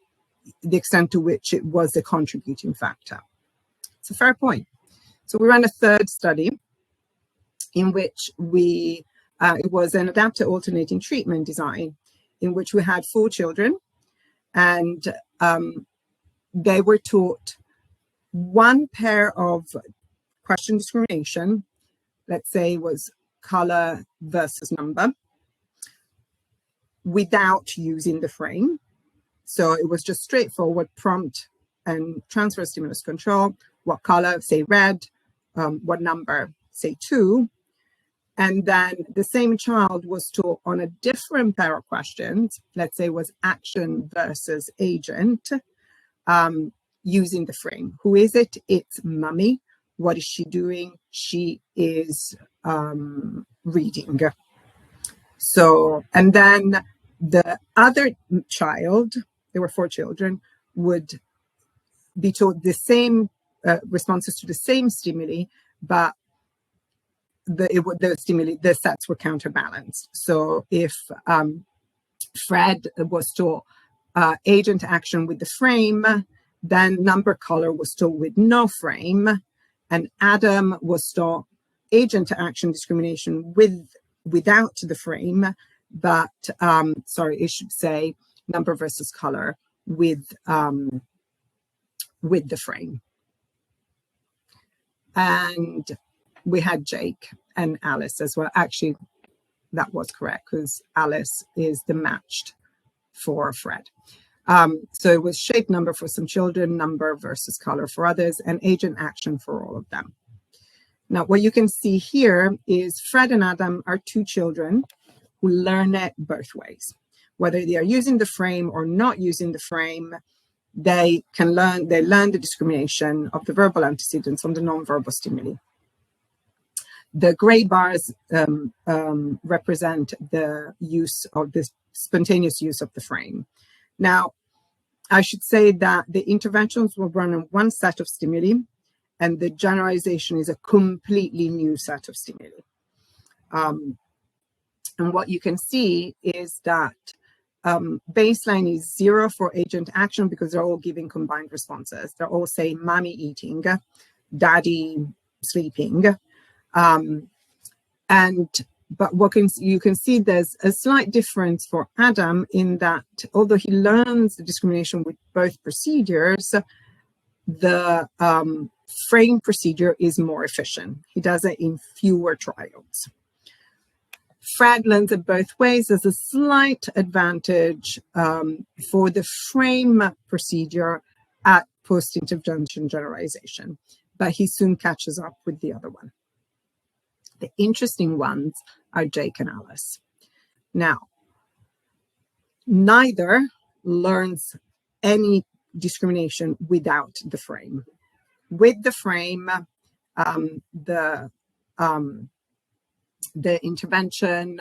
the extent to which it was a contributing factor. It's a fair point. So we ran a third study in which it was an adaptive alternating treatment design, in which we had 4 children, and they were taught 1 pair of question discrimination, let's say was color versus number, without using the frame. So it was just straightforward prompt and transfer stimulus control. What color, say red, what number, say 2. And then the same child was taught on a different pair of questions, let's say was action versus agent, using the frame. Who is it? It's mummy. What is she doing? She is reading. So, and then the other child, there were 4 children, would be taught the same responses to the same stimuli, but the sets were counterbalanced. So if Fred was taught agent action with the frame, then number color was taught with no frame, and Adam was taught agent action discrimination without the frame, but sorry, it should say number versus color with the frame. And we had Jake and Alice as well. Actually, that was correct because Alice is the matched for Fred. So it was shape number for some children, number versus color for others, and agent action for all of them. Now, what you can see here is Fred and Adam are 2 children who learn it both ways. Whether they are using the frame or not using the frame, they learn the discrimination of the verbal antecedents on the non-verbal stimuli. The gray bars represent the use of the spontaneous use of the frame. Now, I should say that the interventions were run on one set of stimuli, and the generalization is a completely new set of stimuli. And what you can see is that baseline is 0 for agent action because they're all giving combined responses. They're all saying mommy eating, daddy sleeping. But you can see there's a slight difference for Adam in that although he learns the discrimination with both procedures, the frame procedure is more efficient. He does it in fewer trials. Fred learns it both ways. There's a slight advantage for the frame procedure at post-intervention generalization, but he soon catches up with the other one. The interesting ones are Jake and Alice. Now, neither learns any discrimination without the frame. With the frame, the intervention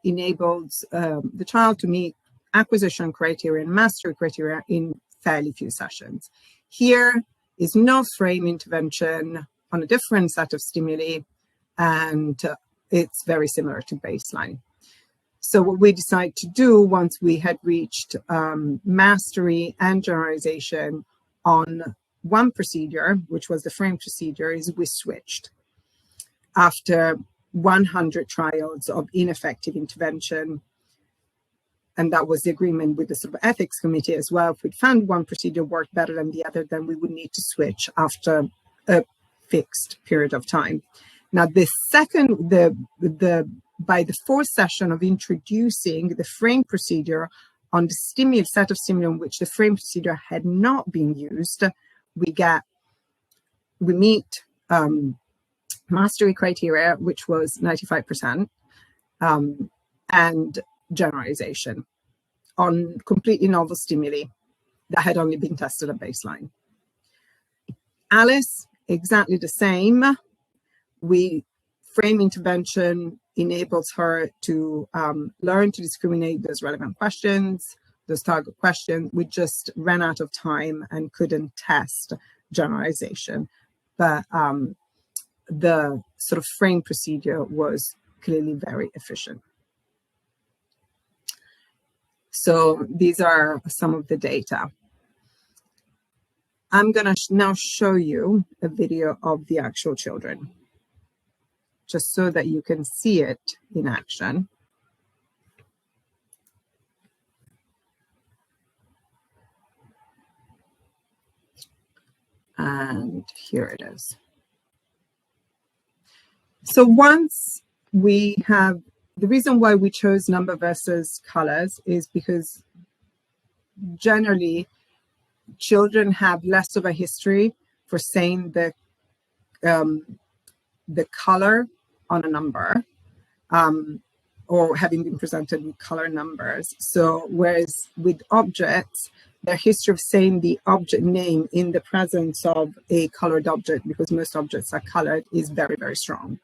enables the child to meet acquisition criteria and mastery criteria in fairly few sessions. Here is no frame intervention on a different set of stimuli, and it's very similar to baseline. So what we decided to do once we had reached mastery and generalization on one procedure, which was the frame procedure, is we switched. After 100 trials of ineffective intervention, and that was the agreement with the sort of ethics committee as well. If we'd found one procedure worked better than the other, then we would need to switch after a fixed period of time. Now, the second, by the 4th session of introducing the frame procedure on the set of stimuli in which the frame procedure had not been used, we meet mastery criteria, which was 95%, and generalization on completely novel stimuli that had only been tested at baseline. Alice, exactly the same. Frame intervention enables her to learn to discriminate those relevant questions, those target questions. We just ran out of time and couldn't test generalization. But the sort of frame procedure was clearly very efficient. So these are some of the data. I'm going to now show you a video of the actual children, just so that you can see it in action. And here it is. So once we have, the reason why we chose number versus colors is because generally children have less of a history for saying the color on a number, or having been presented with color numbers. So whereas with objects, their history of saying the object name in the presence of a colored object, because most objects are colored, is very, very strong.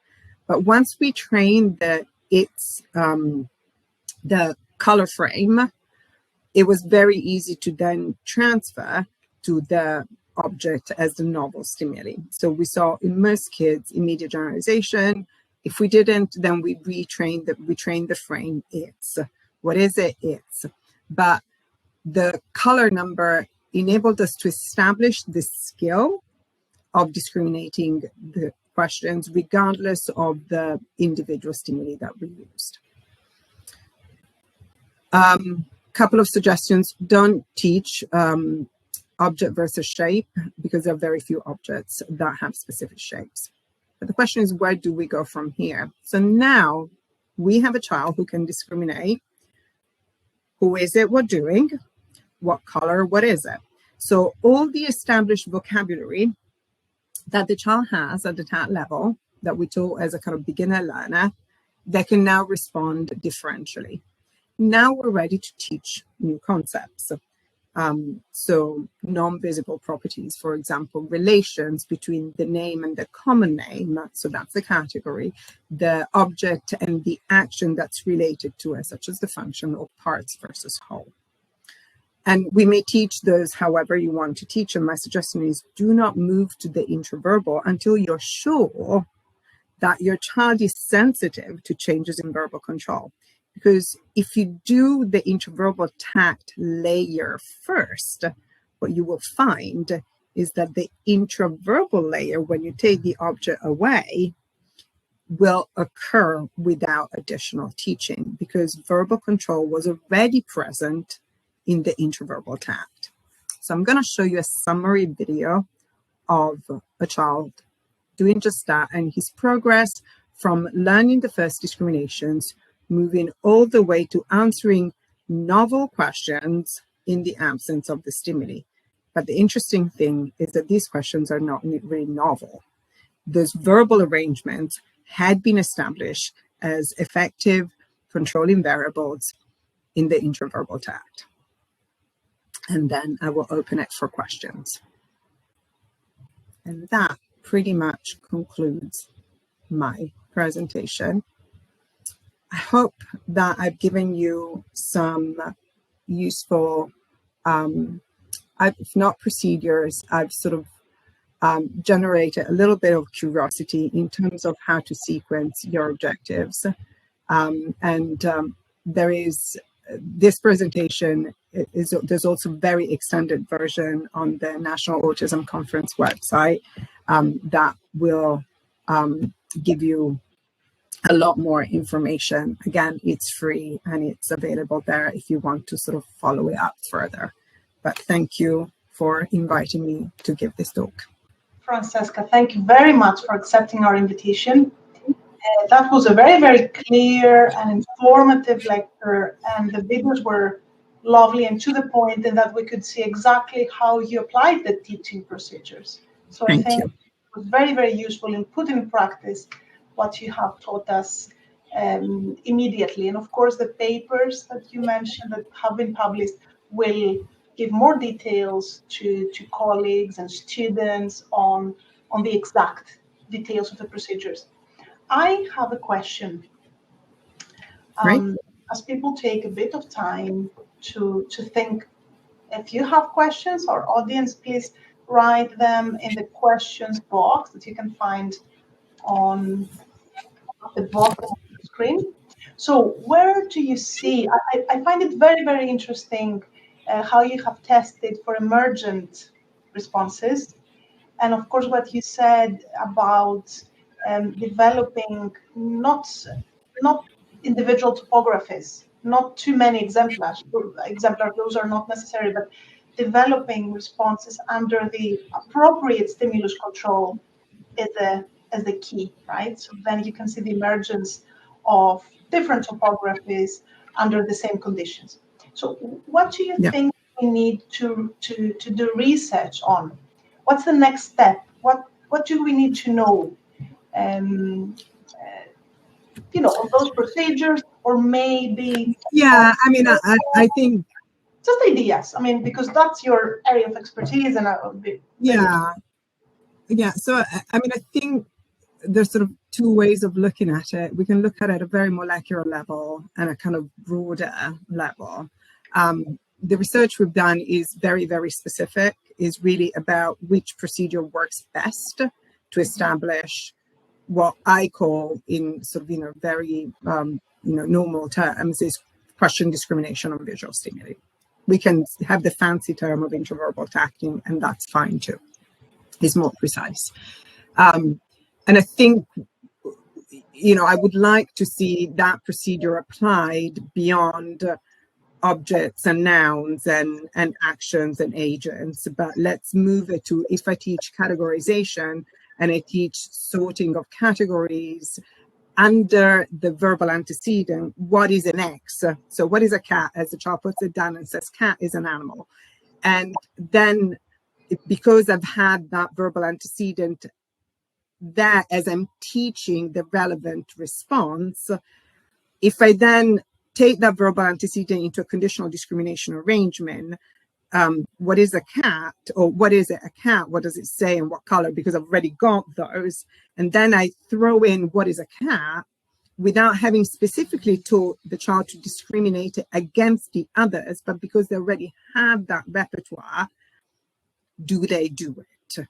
But once we train the color frame, it was very easy to then transfer to the object as the novel stimuli. So we saw in most kids immediate generalization. If we didn't, then we trained the frame. It's what is it? It's. But the color number enabled us to establish the skill of discriminating the questions regardless of the individual stimuli that we used. Couple of suggestions: don't teach object versus shape, because there are very few objects that have specific shapes. But the question is, where do we go from here? So now we have a child who can discriminate. Who is it we're doing? What color? What is it? So all the established vocabulary that the child has at that level, that we taught as a kind of beginner learner, they can now respond differentially. Now we're ready to teach new concepts. So non-visible properties, for example, relations between the name and the common name, so that's the category, the object and the action that's related to it, such as the function, or parts versus whole. And we may teach those however you want to teach them. My suggestion is, do not move to the intraverbal until you're sure that your child is sensitive to changes in verbal control. Because if you do the intraverbal tact layer first, what you will find is that the intraverbal layer, when you take the object away, will occur without additional teaching, because verbal control was already present in the intraverbal tact. So I'm going to show you a summary video of a child doing just that, and his progress from learning the first discriminations, moving all the way to answering novel questions in the absence of the stimuli. But the interesting thing is that these questions are not really novel. Those verbal arrangements had been established as effective controlling variables in the intraverbal tact. And then I will open it for questions. And that pretty much concludes my presentation. I hope that I've given you some useful, if not procedures, I've sort of generated a little bit of curiosity in terms of how to sequence your objectives. There is this presentation, there's also a very extended version on the National Autism Conference website that will give you a lot more information. Again, it's free and it's available there if you want to sort of follow it up further. But thank you for inviting me to give this talk. Francesca, thank you very much for accepting our invitation. That was a very, very clear and informative lecture, and the videos were lovely and to the point in that we could see exactly how you applied the teaching procedures. So I think it was very, very useful in putting in practice what you have taught us immediately. And of course, the papers that you mentioned that have been published will give more details to colleagues and students on the exact details of the procedures. I have a question. As people take a bit of time to think, if you have questions, our audience, please write them in the questions box that you can find on the bottom of the screen. So where do you see, I find it very, very interesting how you have tested for emergent responses. And of course, what you said about developing not individual topographies, not too many exemplars, those are not necessary, but developing responses under the appropriate stimulus control is a as the key, right? So then you can see the emergence of different topographies under the same conditions. So what do you think we need to do research on? What's the next step? What do we need to know? On those procedures, or maybe I mean, I think just ideas. I mean, because that's your area of expertise, and I would be So I mean, I think there's sort of two ways of looking at it. We can look at it at a very molecular level and a kind of broader level. The research we've done is very, very specific, is really about which procedure works best to establish what I call, in sort of, very, normal terms, is question discrimination on visual stimuli. We can have the fancy term of intraverbal tacking, and that's fine too. It's more precise. And I think, I would like to see that procedure applied beyond objects and nouns and actions and agents. But let's move it to, if I teach categorization and I teach sorting of categories under the verbal antecedent, what is an X? So what is a cat? As the child puts it down and says cat is an animal. And then because I've had that verbal antecedent there as I'm teaching the relevant response, if I then take that verbal antecedent into a conditional discrimination arrangement, what is a cat, or what is it a cat? What does it say and what color? Because I've already got those. And then I throw in what is a cat without having specifically taught the child to discriminate it against the others, but because they already have that repertoire, do they do it?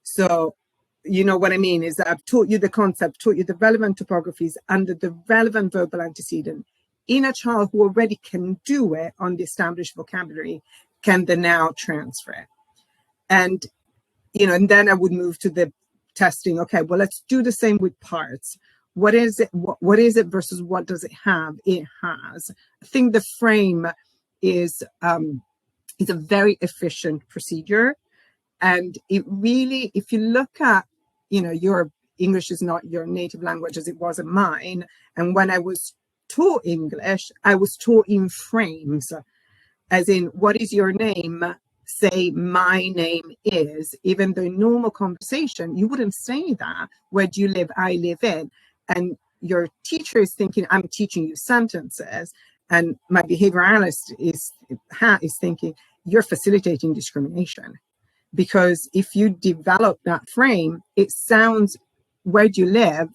So, you know what I mean, is that I've taught you the concept, taught you the relevant topographies under the relevant verbal antecedent. In a child who already can do it on the established vocabulary, can they now transfer it? And, and then I would move to the testing. Okay, well, let's do the same with parts. What is it? What is it versus what does it have? It has. I think the frame is a very efficient procedure. And it really, if you look at, your English is not your native language as it wasn't mine. And when I was taught English, I was taught in frames, as in, what is your name? Say, my name is. Even though in normal conversation, you wouldn't say that. Where do you live? I live in. And your teacher is thinking, I'm teaching you sentences. And my behavior analyst is thinking, you're facilitating discrimination. Because if you develop that frame, it sounds, where do you live?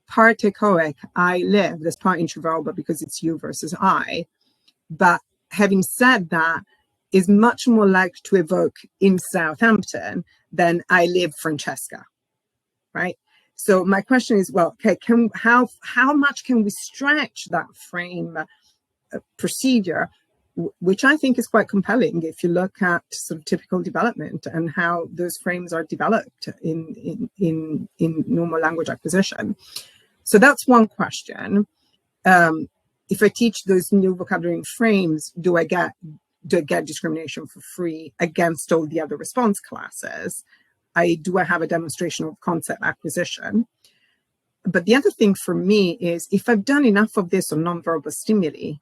Part echoic, I live. There's part intraverbal because it's you versus I. But having said that, is much more likely to evoke in Southampton than I live Francesca, right? So my question is, well, okay, how much can we stretch that frame procedure, which I think is quite compelling if you look at sort of typical development and how those frames are developed in normal language acquisition. So that's one question. If I teach those new vocabulary frames, do I get discrimination for free against all the other response classes? Do I have a demonstration of concept acquisition? But the other thing for me is, if I've done enough of this on nonverbal stimuli,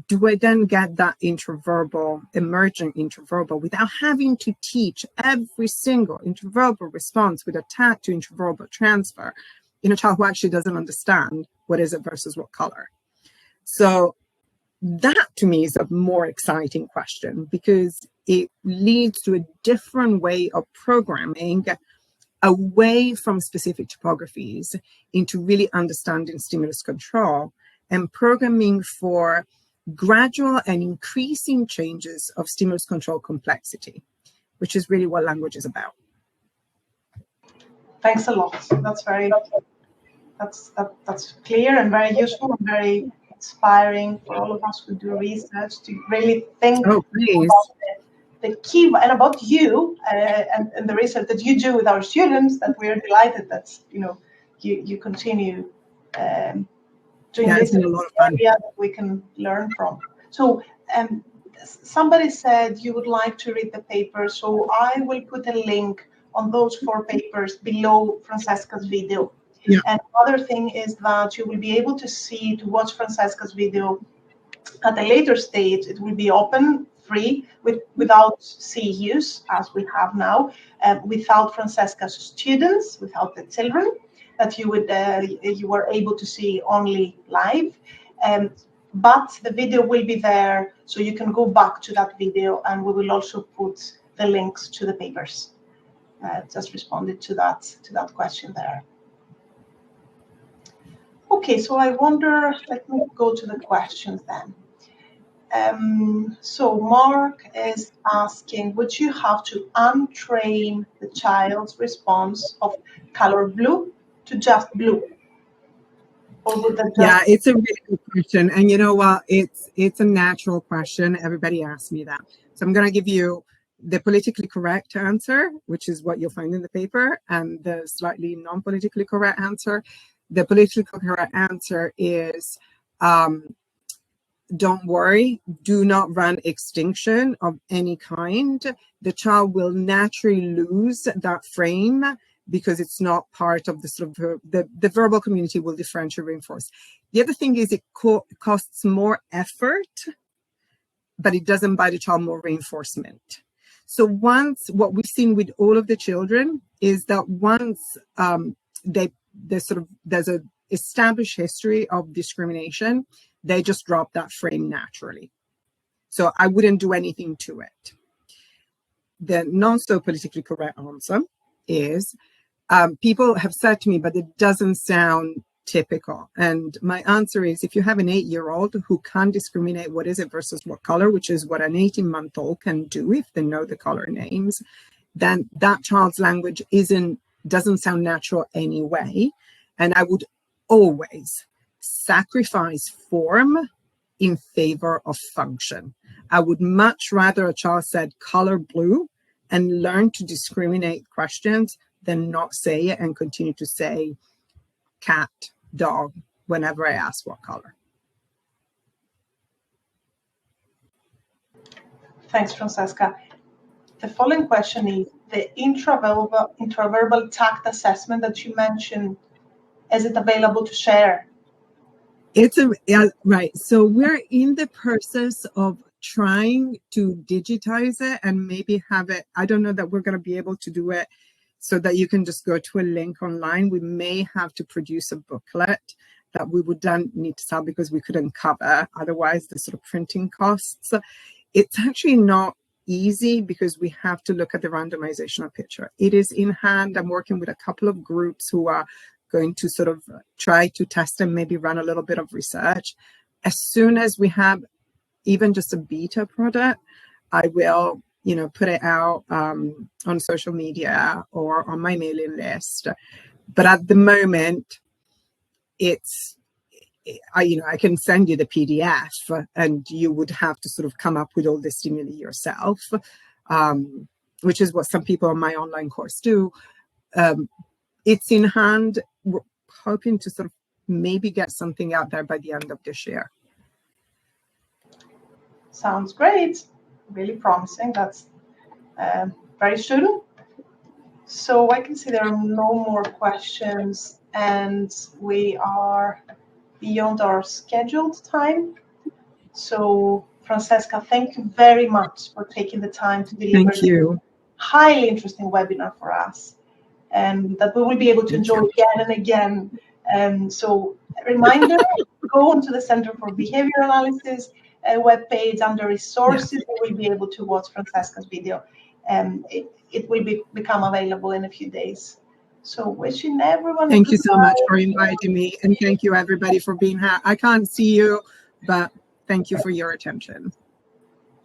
do I then get that intraverbal, emergent intraverbal, without having to teach every single intraverbal response with a tag to intraverbal transfer in a child who actually doesn't understand what is it versus what color? So that to me is a more exciting question, because it leads to a different way of programming away from specific topographies into really understanding stimulus control and programming for gradual and increasing changes of stimulus control complexity, which is really what language is about. Thanks a lot. That's clear and very useful and very inspiring for all of us who do research to really think about the key and about you and the research that you do with our students. That we're delighted that you continue doing this in an area that we can learn from. So somebody said you would like to read the paper, so I will put a link on those 4 papers below Francesca's video. Yeah. And other thing is that you will be able to watch Francesca's video at a later stage. It will be open, free, without CEUs, as we have now, without Francesca's students, without the children that you were able to see only live. But the video will be there, so you can go back to that video, and we will also put the links to the papers. Just responded to that question there. Okay, so I wonder, let me go to the questions then. So Mark is asking, would you have to untrain the child's response of color blue to just blue? Or would that just... Yeah, it's a really good question. And you know what? It's a natural question. Everybody asks me that. So I'm going to give you the politically correct answer, which is what you'll find in the paper, and the slightly non-politically correct answer. The politically correct answer is, don't worry, do not run extinction of any kind. The child will naturally lose that frame because it's not part of the sort of the verbal community will differentiate reinforce. The other thing is it costs more effort, but it doesn't buy the child more reinforcement. So what we've seen with all of the children is that once there's a established history of discrimination, they just drop that frame naturally. So I wouldn't do anything to it. The non-so politically correct answer is, people have said to me, but it doesn't sound typical. And my answer is, if you have an 8-year-old who can't discriminate what is it versus what color, which is what an 18-month-old can do if they know the color names, then that child's language doesn't sound natural anyway. And I would always sacrifice form in favor of function. I would much rather a child said color blue and learn to discriminate questions than not say it and continue to say cat, dog, whenever I ask what color. Thanks, Francesca. The following question is, the intraverbal tact assessment that you mentioned, is it available to share? Right. So we're in the process of trying to digitize it and maybe have it. I don't know that we're going to be able to do it so that you can just go to a link online. We may have to produce a booklet that we would then need to sell because we couldn't cover otherwise the sort of printing costs. It's actually not easy because we have to look at the randomization of picture. It is in hand. I'm working with a couple of groups who are going to sort of try to test and maybe run a little bit of research. As soon as we have even just a beta product, I will, put it out on social media or on my mailing list. But at the moment, I can send you the PDF and you would have to sort of come up with all the stimuli yourself, which is what some people on my online course do. It's in hand. We're hoping to sort of maybe get something out there by the end of this year. Sounds great. Really promising. That's very soon. So I can see there are no more questions and we are beyond our scheduled time. So Francesca, thank you very much for taking the time to deliver this highly interesting webinar for us, and that we will be able to enjoy again and again. So a reminder, go onto the Center for Behaviour Analysis webpage under resources. You will be able to watch Francesca's video. It will become available in a few days. So wishing everyone thank you so much for inviting me, and thank you everybody for being here. I can't see you, but thank you for your attention.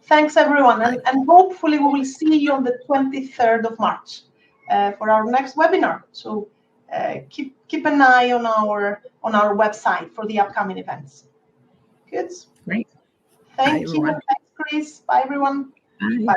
Thanks everyone, and hopefully we will see you on the 23rd of March for our next webinar. So keep an eye on our website for the upcoming events. Good. Great. Thank you. Thanks, Chris. Bye everyone. Bye. Bye.